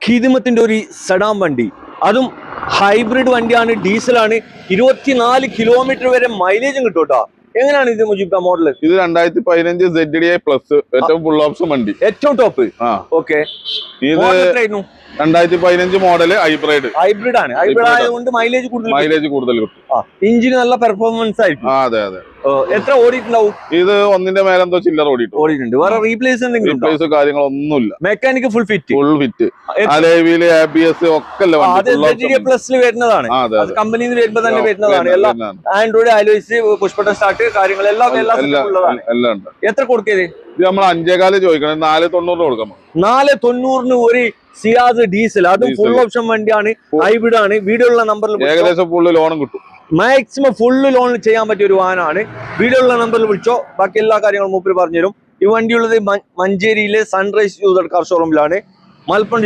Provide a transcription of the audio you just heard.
ഹിദ്മത്തിന്റെ ഒരു സെഡാൻ വണ്ടി, അതും ഹൈബ്രിഡ് വണ്ടിയാണ്, ഡീസലാണ്. 24 കിലോമീറ്റർ വരെ മൈലേജും കിട്ടും കേട്ടോ. എങ്ങനെയാണ് ഇത് മുജീബ് മോഡൽ? ഇത് 2015 ZDI പ്ലസ്, ഏറ്റവും ഫുൾ ഓപ്ഷൻ വണ്ടി, ഏറ്റവും ടോപ്പ്. ഓക്കെ, ഇത് 2015 മോഡല് ഹൈബ്രിഡ് ആണ്. ഹൈബ്രിഡ് ആയതുകൊണ്ട് മൈലേജ് കൂടുതൽ കിട്ടും. എഞ്ചിന് നല്ല പെർഫോമൻസ് ആയിരിക്കും. അതെ അതെ. എത്ര ഓടിയിട്ടുണ്ടാവും? ഇത് ഒന്നിന്റെ മേലെ എന്തോ ചില്ലറ ഓടിയിട്ടുണ്ട്. വേറെ റീപ്ലേസ് കാര്യങ്ങളൊന്നുമില്ല. Mechanic full fit. Alloy ABS ഒക്കെ പ്ലസിൽ വരുന്നതാണ്. കമ്പനിയിൽ നിന്ന് വരുമ്പോ തന്നെ വരുന്നതാണ്. എല്ലാം ആൻഡ്രോയിഡ്, അലോയ്സ്, പുഷ്പട്ട സ്റ്റാർട്ട് കാര്യങ്ങളെല്ലാം എല്ലാം. എത്ര കൊടുക്കരുത്? ഇത് നമ്മൾ 5.4 ചോദിക്കണം, 490 കൊടുക്കാം. 490 ഒരു സിയാസ് ഡീസൽ, അതും ഫുൾ ഓപ്ഷൻ വണ്ടിയാണ്, ഹൈബ്രിഡ് ആണ്. വീഡിയോയുള്ള നമ്പറിൽ ഏകദേശം ഫുള്ള് ലോണും കിട്ടും. മാക്സിമം ഫുള്ള് ലോൺ ചെയ്യാൻ പറ്റിയ ഒരു വാഹനമാണ്. വീഡിയോയുള്ള നമ്പറിൽ വിളിച്ചോ, ബാക്കി എല്ലാ കാര്യങ്ങളും മൂപ്പര് പറഞ്ഞുതരും. ഈ വണ്ടിയുള്ളത് മഞ്ചേരിയിലെ സൺറൈസ് യൂസർ കാർ ഷോറൂമിലാണ്. മലപ്പുറം